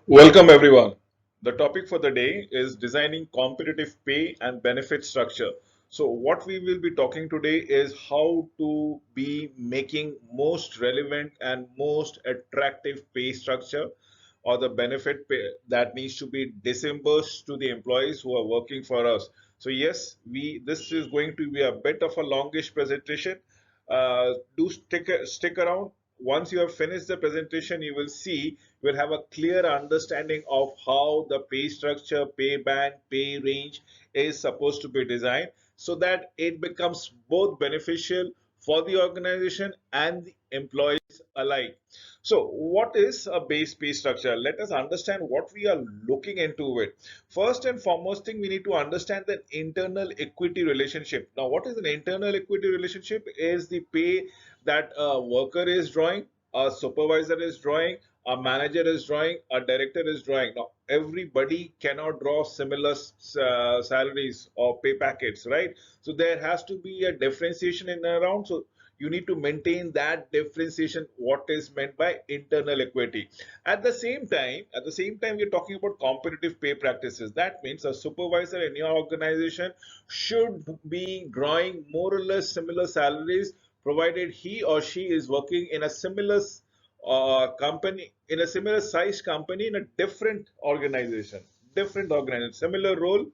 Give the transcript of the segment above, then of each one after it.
Welcome everyone. The topic for the day is designing competitive pay and benefit structure. So what we will be talking today is how to be making most relevant and most attractive pay structure or the benefit pay that needs to be disbursed to the employees who are working for us. So yes, we this is going to be a bit of a longish presentation. Do stick around. Once you have finished the presentation, you will see will have a clear understanding of how the pay structure, pay band, pay range is supposed to be designed so that it becomes both beneficial for the organization and the employees alike. So, what is a base pay structure? Let us understand what we are looking into it. First and foremost thing, we need to understand the internal equity relationship. Now, what is an internal equity relationship? Is the pay that a worker is drawing, a supervisor is drawing, a manager is drawing, a director is drawing. Now, everybody cannot draw similar salaries or pay packets, right? So there has to be a differentiation in and around. So you need to maintain that differentiation, what is meant by internal equity. At the same time, we're talking about competitive pay practices. That means a supervisor in your organization should be drawing more or less similar salaries provided he or she is working in a similar company, in a similar size company, in a different organization, similar role,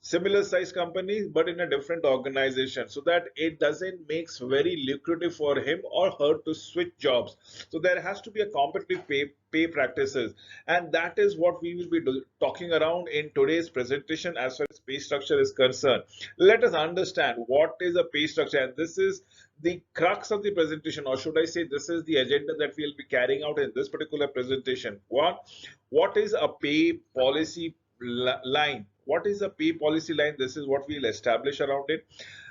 similar size companies, but in a different organization, so that it doesn't makes very lucrative for him or her to switch jobs. So there has to be a competitive pay practices, and that is what we will be talking around in today's presentation as far as pay structure is concerned. Let us understand what is a pay structure, and this is the crux of the presentation, or should I say, this is the agenda that we'll be carrying out in this particular presentation. What is a pay policy line? What is a pay policy line? This is what we'll establish around it.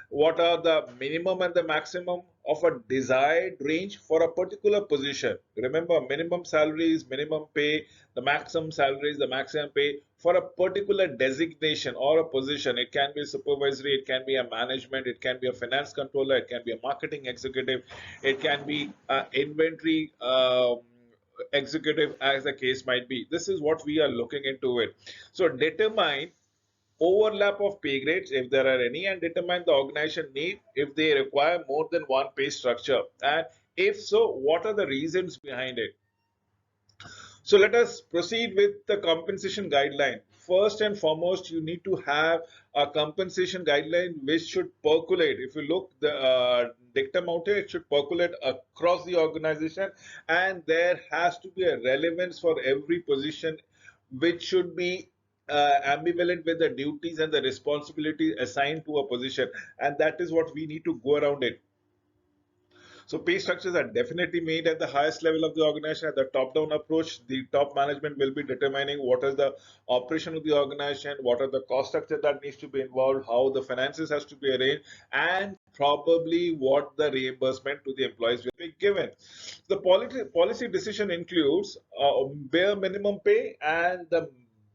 What are the minimum and the maximum of a desired range for a particular position? Remember, minimum salary is minimum pay, the maximum salary is the maximum pay for a particular designation or a position. It can be supervisory, it can be a management, it can be a finance controller, it can be a marketing executive, it can be an inventory executive, as the case might be. This is what we are looking into it. So determine overlap of pay grades if there are any, and determine the organization need if they require more than one pay structure, and if so, what are the reasons behind it. So let us proceed with the compensation guideline. First and foremost, you need to have a compensation guideline which should percolate. If you look the dictum out here, it should percolate across the organization, and there has to be a relevance for every position, which should be ambivalent with the duties and the responsibilities assigned to a position, and that is what we need to go around it. So pay structures are definitely made at the highest level of the organization. At the top-down approach, the top management will be determining what is the operation of the organization, what are the cost structure that needs to be involved, how the finances has to be arranged, and probably what the reimbursement to the employees will be given. The policy decision includes bare minimum pay and the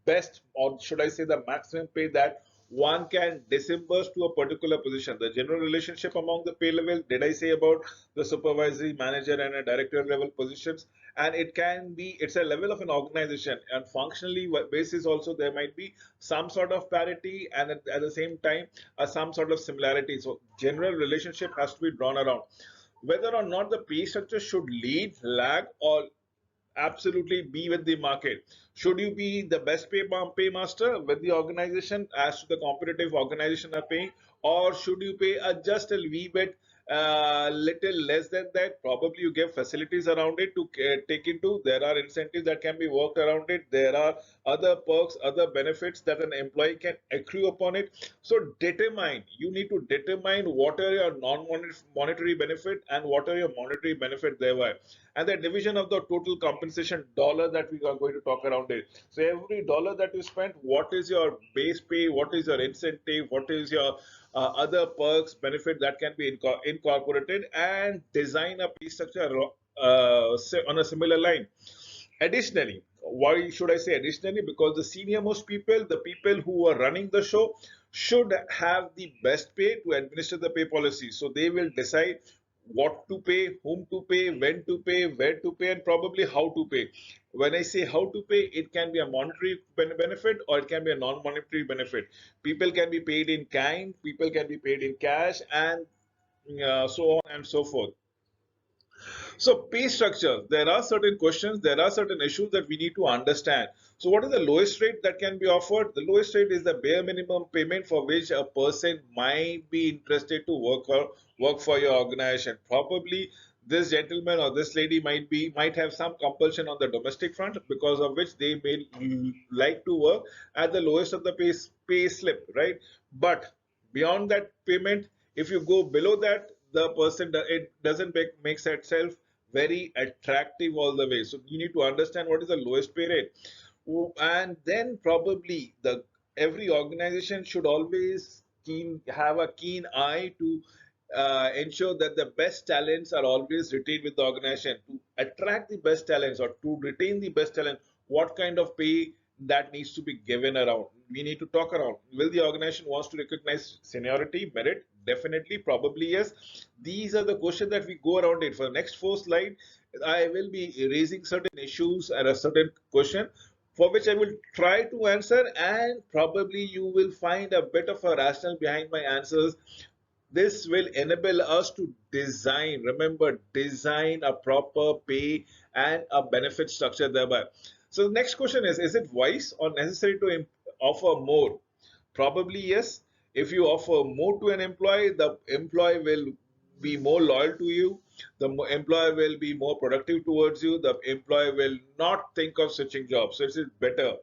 best, or should I say the maximum pay that one can disburse to a particular position. The general relationship among the pay level, did I say about the supervisory manager and a director level positions? And it can be, it's a level of an organization, and functionally basis also there might be some sort of parity, and at the same time some sort of similarity. So general relationship has to be drawn around whether or not the pay structure should lead, lag, or absolutely be with the market. Should you be the best pay master with the organization as to the competitive organization are paying, or should you pay just a wee bit little less than that? Probably you give facilities around it to take into. There are incentives that can be worked around it. There are other perks, other benefits that an employee can accrue upon it. So determine. You need to determine what are your non-monetary benefit and what are your monetary benefit thereby, and the division of the total compensation dollar that we are going to talk around it. So every dollar that you spend, what is your base pay, what is your incentive, what is your other perks, benefit that can be incorporated, and design a pay structure on a similar line. Additionally, why should I say additionally? Because the senior most people, the people who are running the show, should have the best pay to administer the pay policy. So they will decide what to pay, whom to pay, when to pay, where to pay, and probably how to pay. When I say how to pay, it can be a monetary benefit or it can be a non-monetary benefit. People can be paid in kind, people can be paid in cash, and so on and so forth. So, pay structure, there are certain questions, there are certain issues that we need to understand. So, what is the lowest rate that can be offered? The lowest rate is the bare minimum payment for which a person might be interested to work for your organization. Probably this gentleman or this lady might have some compulsion on the domestic front, because of which they may like to work at the lowest of the pay slip, right? But beyond that payment, if you go below that, the person it doesn't makes itself very attractive all the way. So you need to understand what is the lowest pay rate. And then probably the every organization should always have a keen eye to ensure that the best talents are always retained with the organization. To attract the best talents or to retain the best talent, what kind of pay that needs to be given around? We need to talk around. Will the organization wants to recognize seniority, merit? Definitely, probably yes. These are the questions that we go around it. For the next four slide, I will be raising certain issues and a certain question for which I will try to answer, and probably you will find a bit of a rationale behind my answers. This will enable us to design, remember, design a proper pay and a benefit structure thereby. So the next question is it wise or necessary to offer more? Probably yes. If you offer more to an employee, the employee will be more loyal to you. The employee will be more productive towards you. The employee will not think of switching jobs. So it is better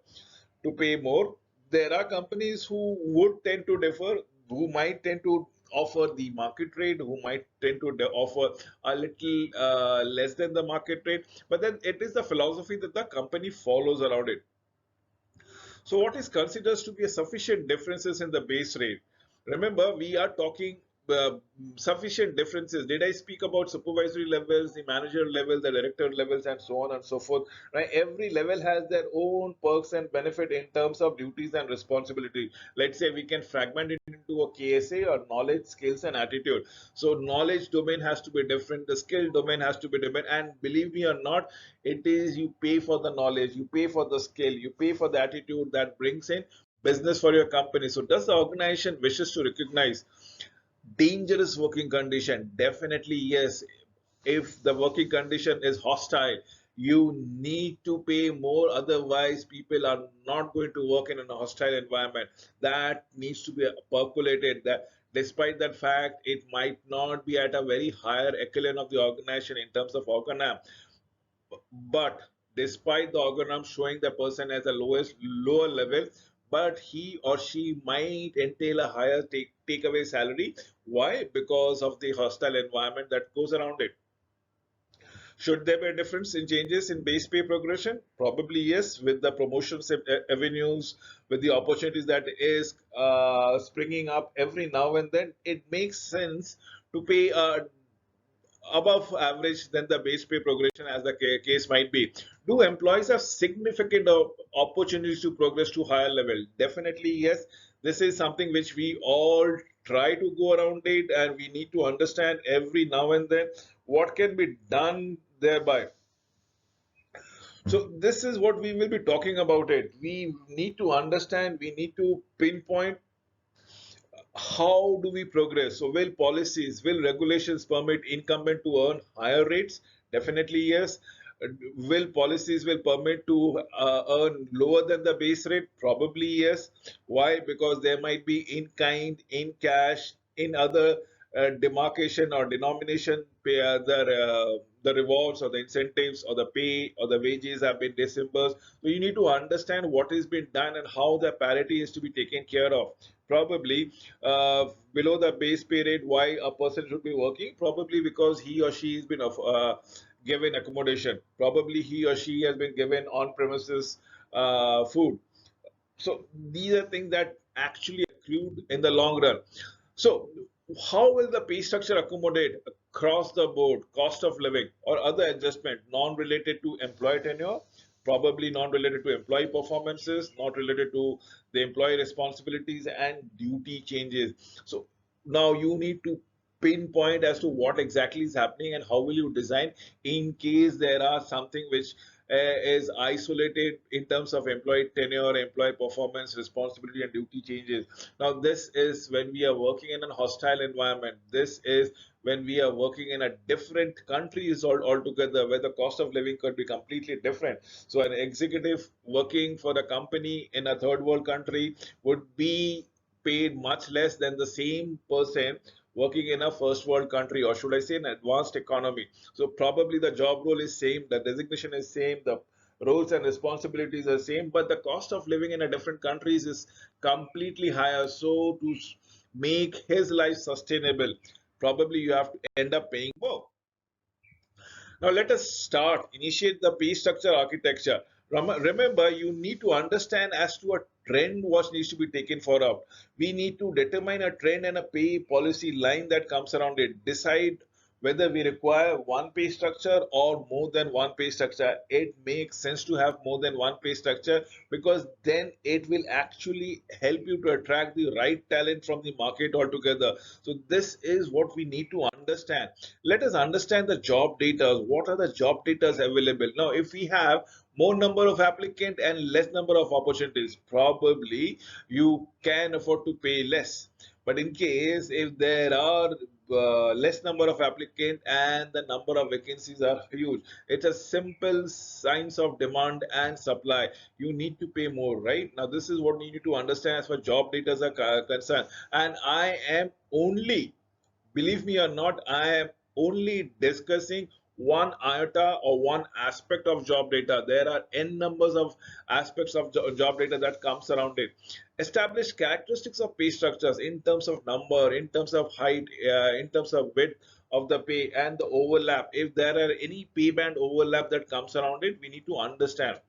to pay more. There are companies who would tend to differ, who might tend to offer the market rate, who might tend to offer a little less than the market rate. But then it is the philosophy that the company follows around it. So what is considered to be a sufficient differences in the base rate? Remember, we are talking uh, sufficient differences. Did I speak about supervisory levels, the manager level, the director levels, and so on and so forth? Right? Every level has their own perks and benefit in terms of duties and responsibility. Let's say we can fragment it into a KSA or knowledge, skills, and attitude. So knowledge domain has to be different, the skill domain has to be different, and believe me or not, it is you pay for the knowledge, you pay for the skill, you pay for the attitude that brings in business for your company. So does the organization wishes to recognize dangerous working condition? Definitely yes. If the working condition is hostile, you need to pay more, otherwise people are not going to work in a hostile environment. That needs to be percolated, that despite that fact it might not be at a very higher echelon of the organization in terms of organam, but despite the organum showing the person as the lowest lower level, but he or she might entail a higher takeaway salary. Why? Because of the hostile environment that goes around it. Should there be a difference in changes in base pay progression? Probably yes, with the promotions avenues, with the opportunities that is springing up every now and then, it makes sense to pay above average than the base pay progression, as the case might be. Do employees have significant opportunities to progress to higher level? Definitely yes. This is something which we all try to go around it, and we need to understand every now and then what can be done thereby. So this is what we will be talking about it. We need to understand, we need to pinpoint how do we progress? So, will policies, will regulations permit incumbent to earn higher rates? Definitely yes. Will policies will permit to earn lower than the base rate? Probably yes. Why? Because there might be in kind, in cash, in other demarcation or denomination pay, the rewards or the incentives or the pay or the wages have been disbursed. So you need to understand what is being done and how the parity is to be taken care of. Probably below the base pay rate, why a person should be working? Probably because he or she has been given accommodation. Probably he or she has been given on premises food. So these are things that actually accrued in the long run. So how will the pay structure accommodate across the board cost of living or other adjustment non-related to employee tenure? Probably non-related to employee performances, not related to the employee responsibilities and duty changes. So now you need to pinpoint as to what exactly is happening and how will you design in case there are something which is isolated in terms of employee tenure, employee performance, responsibility, and duty changes. Now, this is when we are working in a hostile environment. This is when we are working in a different countries altogether, where the cost of living could be completely different. So, an executive working for the company in a third world country would be paid much less than the same person working in a first world country, or should I say an advanced economy. So probably the job role is same, the designation is same, the roles and responsibilities are same, but the cost of living in a different countries is completely higher. So to make his life sustainable, probably you have to end up paying more. Now let us start, initiate the pay structure architecture. Remember, you need to understand as to a trend what needs to be taken for up. We need to determine a trend and a pay policy line that comes around it. Decide whether we require one pay structure or more than one pay structure. It makes sense to have more than one pay structure, because then it will actually help you to attract the right talent from the market altogether. So this is what we need to understand. Let us understand the job data. What are the job data available? Now, if we have more number of applicant and less number of opportunities, probably you can afford to pay less. But in case if there are less number of applicant and the number of vacancies are huge, it's a simple signs of demand and supply. You need to pay more, right? Now this is what you need to understand as far job data are concerned. And I am only, believe me or not, I am only discussing one iota or one aspect of job data. There are n numbers of aspects of job data that comes around it. Establish characteristics of pay structures in terms of number, in terms of height, in terms of width of the pay, and the overlap. If there are any pay band overlap that comes around it, we need to understand.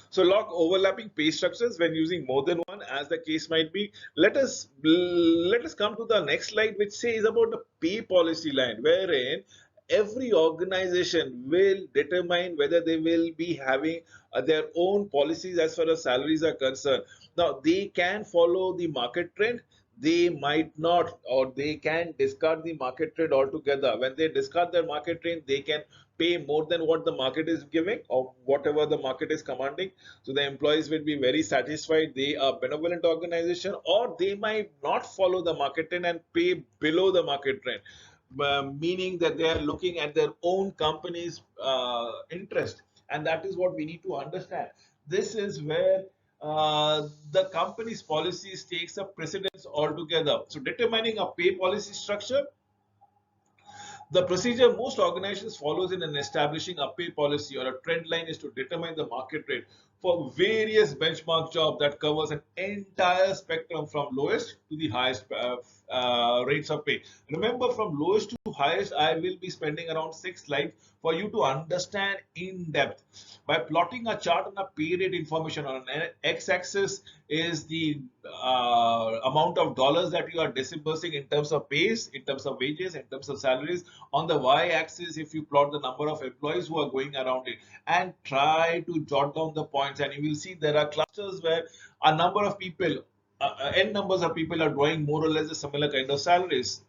So log overlapping pay structures when using more than one, as the case might be. Let us come to the next slide, which says about the pay policy line, wherein every organization will determine whether they will be having their own policies as far as salaries are concerned. Now they can follow the market trend, they might not, or they can discard the market trend altogether. When they discard their market trend, they can pay more than what the market is giving or whatever the market is commanding. So the employees will be very satisfied, they are benevolent organization, or they might not follow the market trend and pay below the market trend, meaning that they are looking at their own company's interest. And that is what we need to understand. This is where the company's policies takes a precedence altogether. So determining a pay policy structure, the procedure most organizations follows in an establishing a pay policy or a trend line is to determine the market rate for various benchmark jobs that covers an entire spectrum from lowest to the highest rates of pay. Remember, from lowest to highest, I will be spending around 6 slides for you to understand in depth. By plotting a chart on a pay rate information on an x-axis is the amount of dollars that you are disbursing in terms of pays, in terms of wages, in terms of salaries. On the y-axis, if you plot the number of employees who are going around it, and try to jot down the points, and you will see there are clusters where a number of people, n numbers of people are drawing more or less a similar kind of salaries.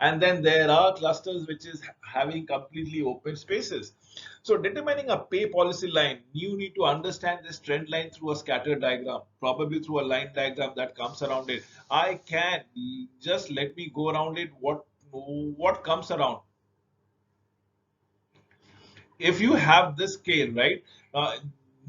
And then there are clusters which is having completely open spaces. So determining a pay policy line, you need to understand this trend line through a scatter diagram, probably through a line diagram that comes around it. I can just let me go around it. What comes around? If you have this scale, right?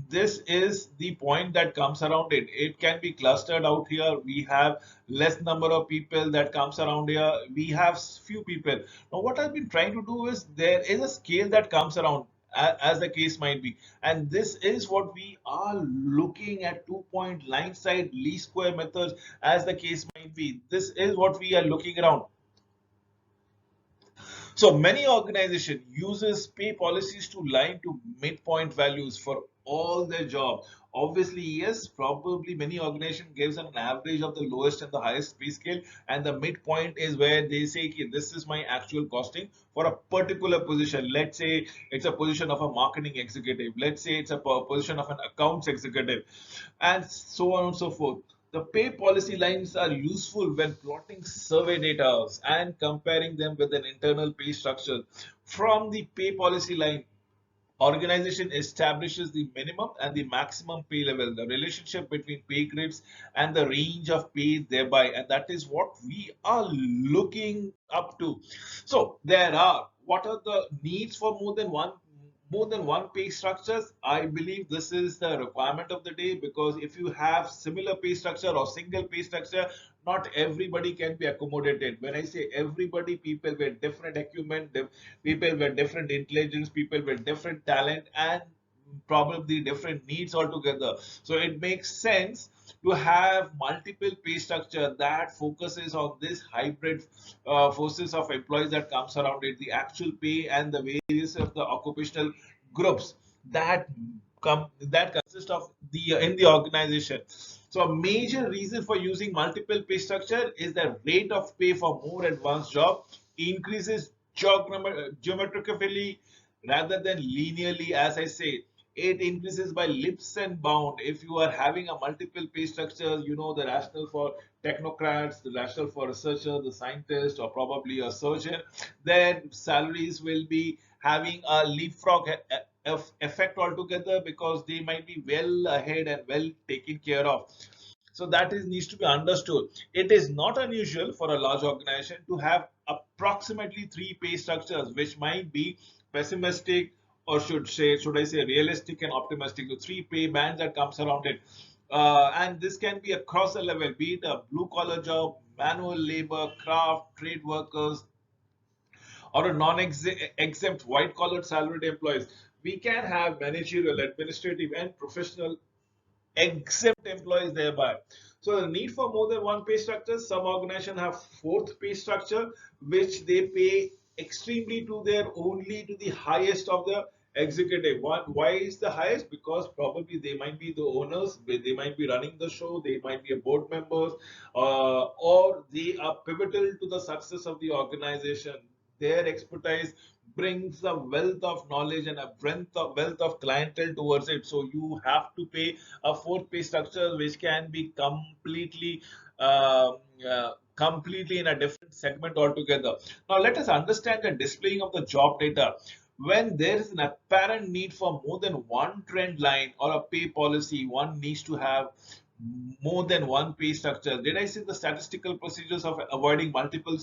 This is the point that comes around it. It can be clustered out here. We have less number of people that comes around here. We have few people. Now, what I've been trying to do is there is a scale that comes around as the case might be. And this is what we are looking at, 2-point line side least square methods as the case might be. This is what we are looking around. So many organization uses pay policies to line to midpoint values for all their jobs. Obviously, yes, probably many organization gives an average of the lowest and the highest pay scale, and the midpoint is where they say, okay, this is my actual costing for a particular position. Let's say it's a position of a marketing executive. Let's say it's a position of an accounts executive, and so on and so forth. The pay policy lines are useful when plotting survey data and comparing them with an internal pay structure. From the pay policy line, organization establishes the minimum and the maximum pay level, the relationship between pay grades and the range of pay thereby, and that is what we are looking up to. So there are what are the needs for more than one pay structures. I believe this is the requirement of the day, because if you have similar pay structure or single pay structure, not everybody can be accommodated. When I say everybody, people with different acumen, people with different intelligence, people with different talent, and probably different needs altogether. So it makes sense to have multiple pay structure that focuses on this hybrid forces of employees that comes around it, the actual pay and the various of the occupational groups that that consist of the in the organization. So a major reason for using multiple pay structure is the rate of pay for more advanced job increases geometrically rather than linearly. As I say, it increases by leaps and bounds. If you are having a multiple pay structure, you know the rationale for technocrats, the rationale for researcher, the scientist, or probably a surgeon, their salaries will be having a leapfrog effect altogether, because they might be well ahead and well taken care of. So that is needs to be understood. It is not unusual for a large organization to have approximately three pay structures, which might be pessimistic, or should I say realistic and optimistic. The three pay bands that comes around it, and this can be across the level, be it a blue collar job, manual labor, craft, trade workers, or a non-exempt white-collar salaried employees. We can have managerial, administrative, and professional exempt employees thereby. So the need for more than one pay structure. Some organizations have fourth pay structure, which they pay extremely to their only to the highest of the executive. Why is the highest? Because probably they might be the owners, they might be running the show, they might be a board members, or they are pivotal to the success of the organization. Their expertise brings a wealth of knowledge and a wealth of clientele towards it. So you have to pay a fourth pay structure, which can be completely in a different segment altogether. Now let us understand the displaying of the job data. When there is an apparent need for more than one trend line or a pay policy, one needs to have more than one pay structure. Did I say the statistical procedures of avoiding multiple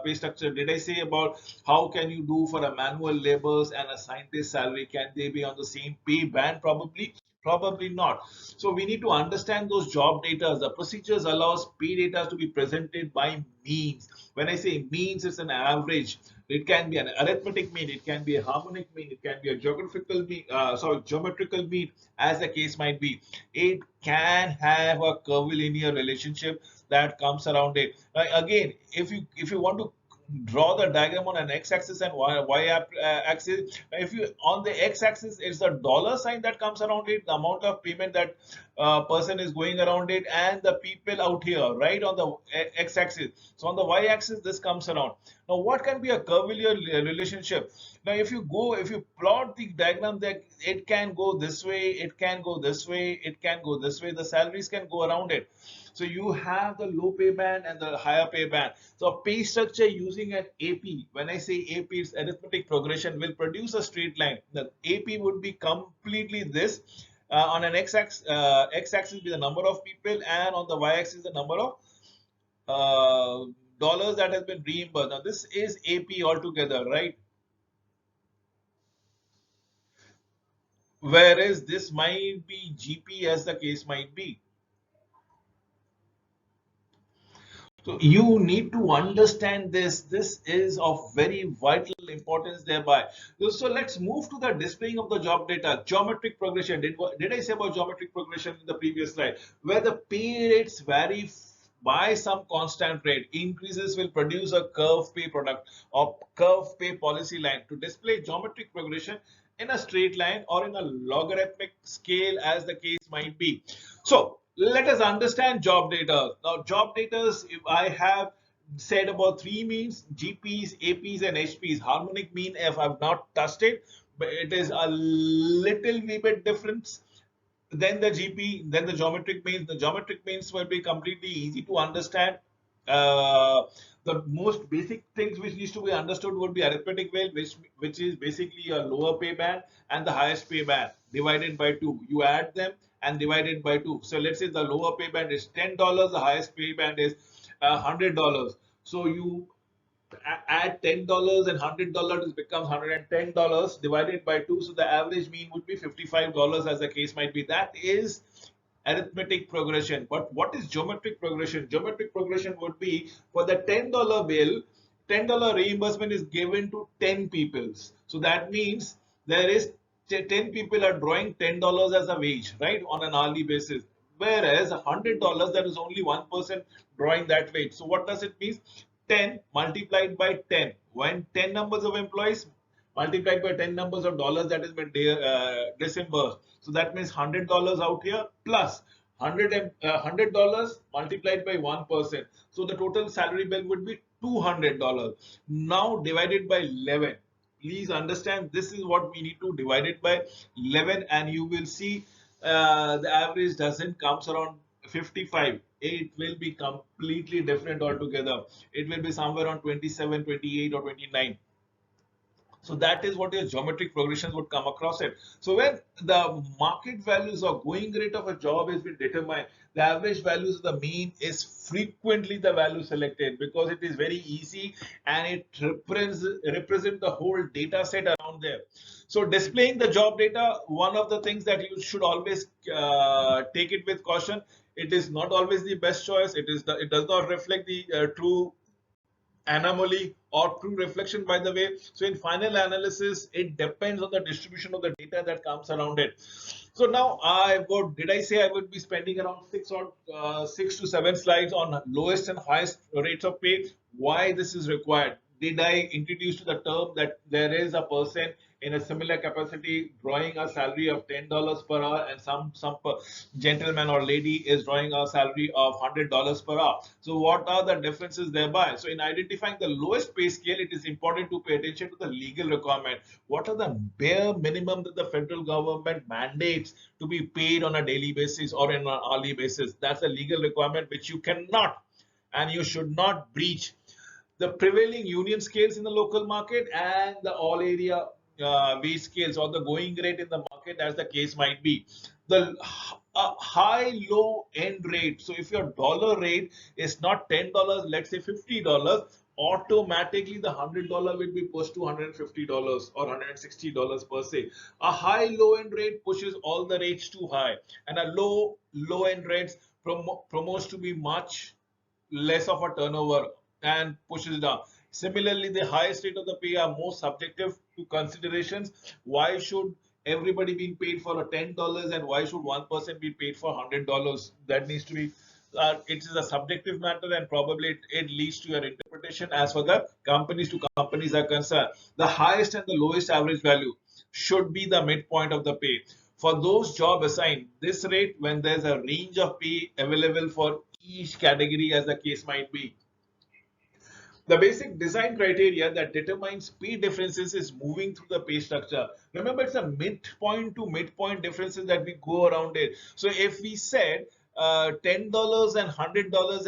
pay structure? Did I say about how can you do for a manual laborers and a scientist salary? Can they be on the same pay band? Probably not. So we need to understand those job data. The procedures allows pay data to be presented by means. When I say means, it's an average. It can be an arithmetic mean, it can be a harmonic mean, it can be a geometrical mean, as the case might be. It can have a curvilinear relationship that comes around it. Again, if you want to draw the diagram on an x-axis and y-axis, if you on the x-axis it's a dollar sign that comes around it, the amount of payment that person is going around it, and the people out here right on the x-axis. So on the y-axis this comes around. Now what can be a curvilinear relationship? Now if you plot the diagram, that it can go this way, it can go this way, it can go this way, the salaries can go around it. So you have the low pay band and the higher pay band. So a pay structure using an AP, when I say AP, it's arithmetic progression, will produce a straight line. The AP would be completely this. On an x-axis be the number of people, and on the y-axis the number of dollars that has been reimbursed. Now this is AP altogether, right? Whereas this might be GP, as the case might be. So you need to understand this. This is of very vital importance thereby. So let's move to the displaying of the job data. Geometric progression. Did I say about geometric progression in the previous slide? Where the pay rates vary by some constant rate. Increases will produce a curve pay product or curve pay policy line. To display geometric progression in a straight line or in a logarithmic scale, as the case might be. So let us understand job data. Now, job data, if I have said about three means: GPs, APs, and HPs. Harmonic mean, if I've not touched it, but it is a little wee bit different. Then the GP, then the geometric means. The geometric means will be completely easy to understand. Uh, The most basic things which needs to be understood would be arithmetic wheel, which is basically a lower pay band and the highest pay band divided by 2. You add them and divide it by 2. So let's say the lower pay band is $10, the highest pay band is $100. So you add $10 and $100, it becomes $110 divided by 2. So the average mean would be $55, as the case might be. That is arithmetic progression. But what is geometric progression? Geometric progression would be for the $10 bill, $10 reimbursement is given to 10 people. So that means there is 10 people are drawing $10 as a wage, right, on an hourly basis. Whereas $100, there is only one person drawing that wage. So what does it mean? 10 multiplied by 10. When 10 numbers of employees multiplied by 10 numbers of dollars that has been disbursed. So that means $100 out here plus $100 multiplied by 1%. So the total salary bill would be $200. Now divided by 11. Please understand, this is what we need to divide it by 11, and you will see the average doesn't comes around 55. It will be completely different altogether. It will be somewhere on 27, 28 or 29. So that is what your geometric progressions would come across it. So when the market values or going rate of a job has been determined, the average values of the mean is frequently the value selected because it is very easy and it represent the whole data set around there. So displaying the job data, one of the things that you should always take it with caution. It is not always the best choice. It does not reflect the true anomaly or true reflection, by the way. So in final analysis, it depends on the distribution of the data that comes around it. So now did I say I would be spending around 6 to 7 slides on lowest and highest rates of pay? Why this is required? Did I introduce to the term that there is a person in a similar capacity drawing a salary of $10 per hour, and some gentleman or lady is drawing a salary of $100 per hour? So what are the differences thereby? So in identifying the lowest pay scale, it is important to pay attention to the legal requirement. What are the bare minimum that the federal government mandates to be paid on a daily basis or in an hourly basis? That's a legal requirement which you cannot and you should not breach. The prevailing union scales in the local market and the all area wage scales or the going rate in the market, as the case might be. The high low end rate. So if your dollar rate is not $10, let's say $50, automatically the $100 will be pushed to $150 or $160 per se. A high low end rate pushes all the rates too high, and a low end rates promotes to be much less of a turnover and pushes down. Similarly, the highest rate of the pay are more subjective to considerations. Why should everybody being paid for a $10 and why should one person be paid for $100? That needs to be it is a subjective matter, and probably it leads to your interpretation as far the companies to companies are concerned. The highest and the lowest average value should be the midpoint of the pay. For those job assigned, this rate when there's a range of pay available for each category, as the case might be. The basic design criteria that determines pay differences is moving through the pay structure. Remember, it's a midpoint to midpoint differences that we go around it. So if we said $10 and $100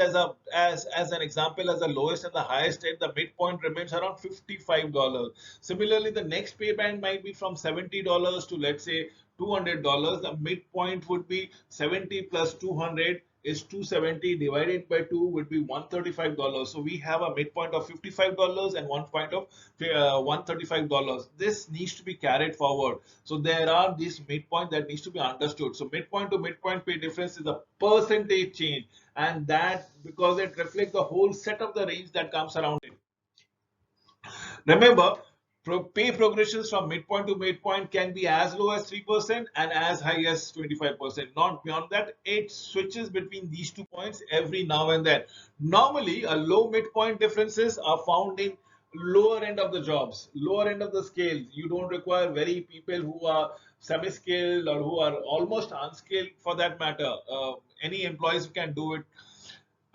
as an example, as the lowest and the highest rate, the midpoint remains around $55. Similarly, the next pay band might be from $70 to, let's say, $200. The midpoint would be 70 plus 200 is 270, divided by 2 would be $135. So we have a midpoint of $55 and one point of $135. This needs to be carried forward. So there are these midpoint that needs to be understood. So midpoint to midpoint pay difference is a percentage change, and that because it reflects the whole set of the range that comes around it. Remember, pay progressions from midpoint to midpoint can be as low as 3% and as high as 25%. Not beyond that. It switches between these 2 points every now and then. Normally, a low midpoint differences are found in lower end of the jobs, lower end of the scale. You don't require very people who are semi-skilled or who are almost unskilled for that matter. Any employees who can do it.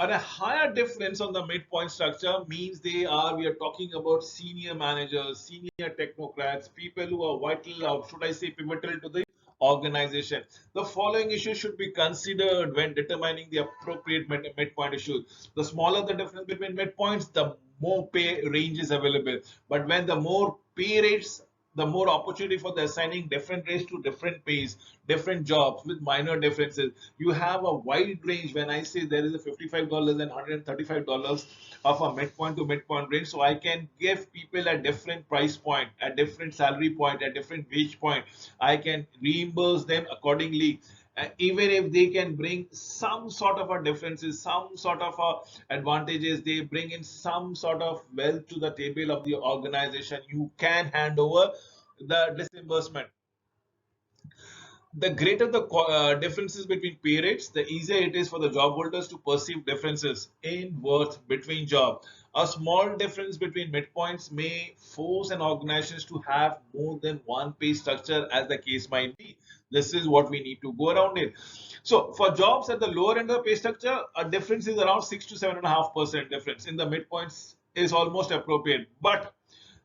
And a higher difference on the midpoint structure means we are talking about senior managers, senior technocrats, people who are vital, or should I say pivotal to the organization. The following issues should be considered when determining the appropriate midpoint issues. The smaller the difference between midpoints, the more pay range is available. But when the more pay rates, the more opportunity for the assigning different rates to different pays, different jobs with minor differences. You have a wide range. When I say there is a $55 and $135 of a midpoint to midpoint range, so I can give people a different price point, a different salary point, a different wage point. I can reimburse them accordingly. Even if they can bring some sort of a differences, some sort of a advantages, they bring in some sort of wealth to the table of the organization, you can hand over the disbursement. The greater the differences between pay rates, the easier it is for the job holders to perceive differences in worth between jobs. A small difference between midpoints may force an organization to have more than one pay structure, as the case might be. This is what we need to go around it. So, for jobs at the lower end of the pay structure, a difference is around 6 to 7.5% difference. In the midpoints is almost appropriate, but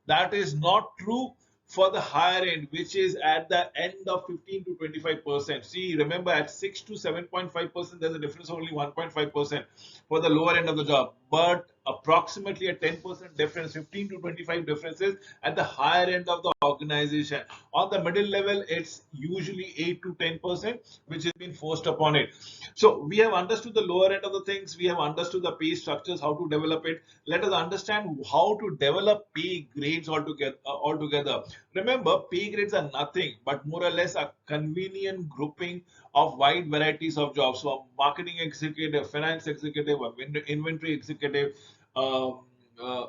that is not true for the higher end, which is at the end of 15 to 25%. See, remember at 6 to 7.5%, there's a difference of only 1.5% for the lower end of the job, but approximately a 10% difference, 15 to 25 differences at the higher end of the organization. On the middle level, it's usually 8 to 10%, which has been forced upon it. So we have understood the lower end of the things, we have understood the pay structures, how to develop it. Let us understand how to develop pay grades altogether. Remember, pay grades are nothing but more or less a convenient grouping of wide varieties of jobs. So, a marketing executive, finance executive, a inventory executive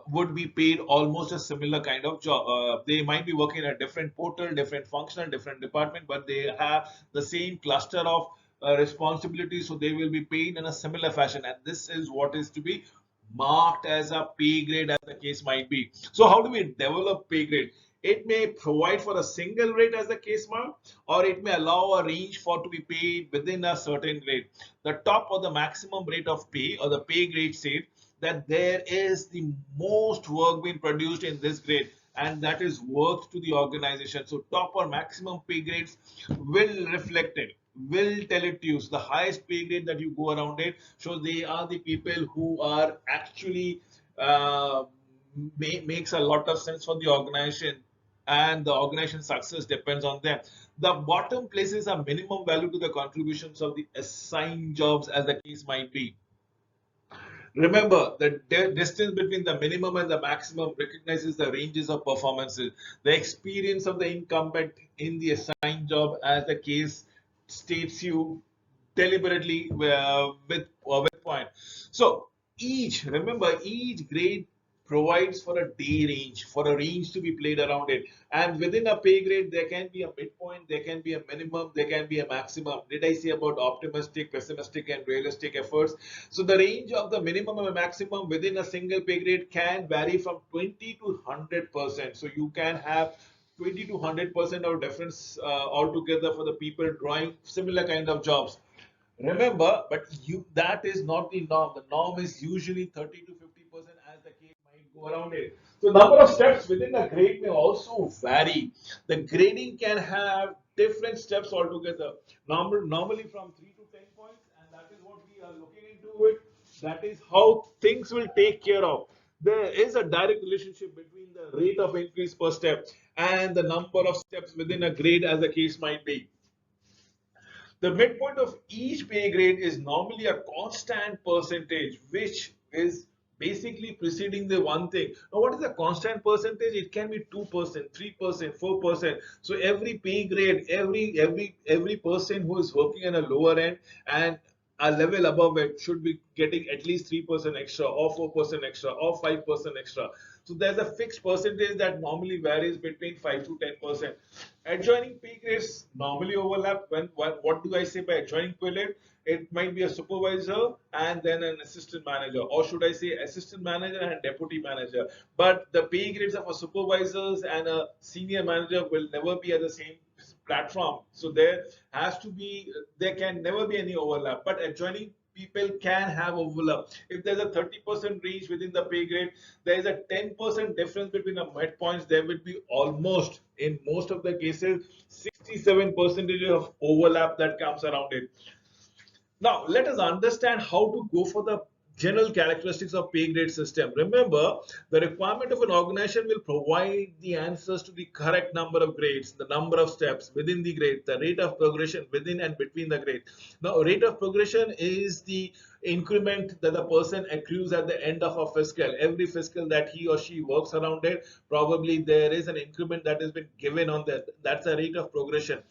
would be paid almost a similar kind of job. They might be working in a different portal, different functional, different department, but they have the same cluster of responsibilities, so they will be paid in a similar fashion. And this is what is to be marked as a pay grade, as the case might be. So, how do we develop pay grade? It may provide for a single rate as the case might, or it may allow a range for to be paid within a certain rate. The top or the maximum rate of pay or the pay grade said that there is the most work being produced in this grade, and that is worth to the organization. So top or maximum pay grades will reflect it, will tell it to you. So the highest pay grade that you go around it, so they are the people who are actually makes a lot of sense for the organization, and the organization success depends on them. The bottom places a minimum value to the contributions of the assigned jobs, as the case might be. Remember, the distance between the minimum and the maximum recognizes the ranges of performances. The experience of the incumbent in the assigned job, as the case states you deliberately with point. So each grade provides for a day range, for a range to be played around it. And within a pay grade, there can be a midpoint, there can be a minimum, there can be a maximum. Did I say about optimistic, pessimistic, and realistic efforts? So the range of the minimum and maximum within a single pay grade can vary from 20 to 100%. So you can have 20 to 100% of difference altogether for the people drawing similar kind of jobs. Remember, but that is not the norm. The norm is usually 30 to 50%, as the case might go around it. So number of steps within a grade may also vary. The grading can have different steps altogether. Normally from 3 to 10 points, and that is what we are looking into it. That is how things will take care of. There is a direct relationship between the rate of increase per step and the number of steps within a grade, as the case might be. The midpoint of each pay grade is normally a constant percentage, which is basically preceding the one thing. Now, what is a constant percentage? It can be 2%, 3%, 4%. So every pay grade, every person who is working in a lower end and a level above it should be getting at least 3% extra, or 4% extra, or 5% extra. So there's a fixed percentage that normally varies between 5 to 10%. Adjoining pay grades normally overlap. What do I say by adjoining pay grade? It might be a supervisor and then an assistant manager, or should I say assistant manager and deputy manager. But the pay grades of a supervisors and a senior manager will never be at the same platform. So there can never be any overlap. But adjoining people can have overlap. If there's a 30% range within the pay grade, there is a 10% difference between the midpoints. There will be almost, in most of the cases, 67% of overlap that comes around it. Now, let us understand how to go for the general characteristics of pay grade system. Remember, the requirement of an organization will provide the answers to the correct number of grades, the number of steps within the grade, the rate of progression within and between the grade. Now, rate of progression is the increment that the person accrues at the end of a fiscal. Every fiscal that he or she works around it, probably there is an increment that has been given on that. That's a rate of progression.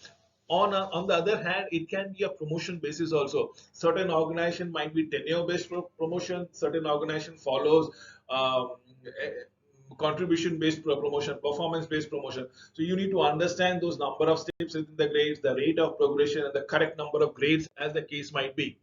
On the other hand, it can be a promotion basis also. Certain organization might be tenure based promotion, certain organization follows contribution based promotion, performance based promotion. So you need to understand those number of steps within the grades, the rate of progression, and the correct number of grades as the case might be.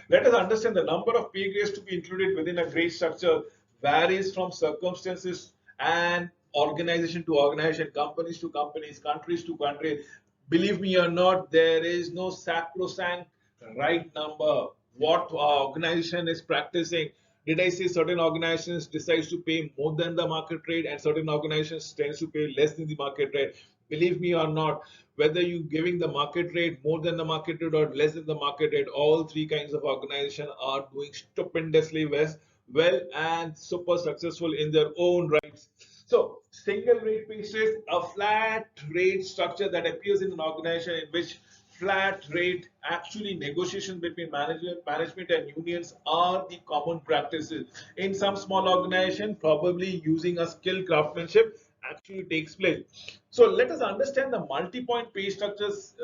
Let us understand the number of pay grades to be included within a grade structure varies from circumstances and organization to organization, companies to companies, countries to countries. Believe me or not, there is no sacrosanct right number. What organization is practicing? Did I say certain organizations decides to pay more than the market rate and certain organizations tends to pay less than the market rate? Believe me or not, whether you giving the market rate more than the market rate or less than the market rate, all three kinds of organization are doing stupendously well and super successful in their own rights. So single rate pay is a flat rate structure that appears in an organization in which flat rate actually negotiations between management and unions are the common practices. In some small organization, probably using a skill craftsmanship actually takes place. So let us understand the multi-point pay structures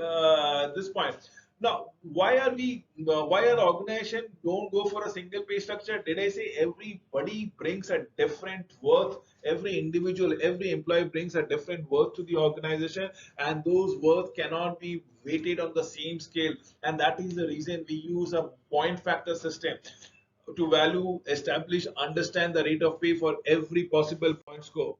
this point. Now, why our organization don't go for a single pay structure? Did I say everybody brings a different worth? Every individual, every employee brings a different worth to the organization, and those worth cannot be weighted on the same scale. And that is the reason we use a point factor system to value, establish, understand the rate of pay for every possible point score.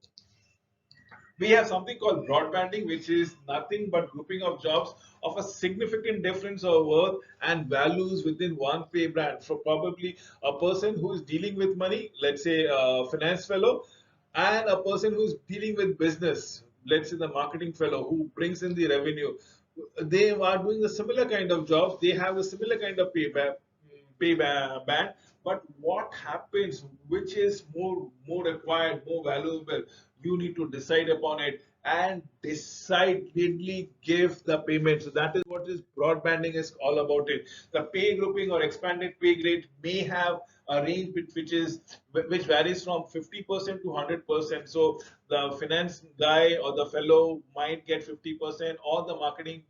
We have something called broadbanding, which is nothing but grouping of jobs of a significant difference of worth and values within one pay band. So probably a person who is dealing with money, let's say a finance fellow, and a person who is dealing with business, let's say the marketing fellow who brings in the revenue. They are doing a similar kind of jobs. They have a similar kind of band. But what happens, which is more required, more valuable, you need to decide upon it and decidedly give the payment. So that is what this broadbanding is all about. It the pay grouping or expanded pay grade may have a range which varies from 50% to 100%. So the finance guy or the fellow might get 50%, or the marketing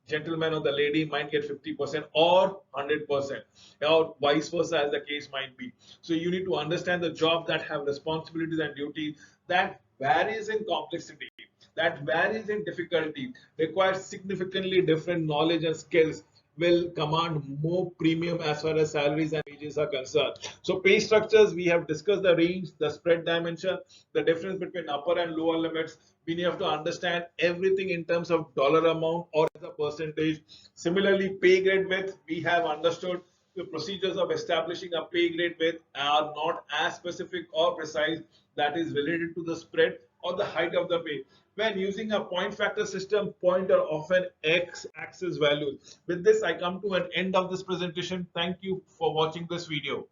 gentleman or the lady might get 50% or 100%, or vice versa as the case might be. So you need to understand the job that have responsibilities and duties that varies in complexity, that varies in difficulty, requires significantly different knowledge and skills, will command more premium as far as salaries and wages are concerned. So pay structures, we have discussed the range, the spread dimension, the difference between upper and lower limits. We have to understand everything in terms of dollar amount or as a percentage. Similarly, pay grade width, we have understood the procedures of establishing a pay grade width are not as specific or precise, that is related to the spread or the height of the pay. When using a point factor system, point are often x-axis values. With this, I come to an end of this presentation. Thank you for watching this video.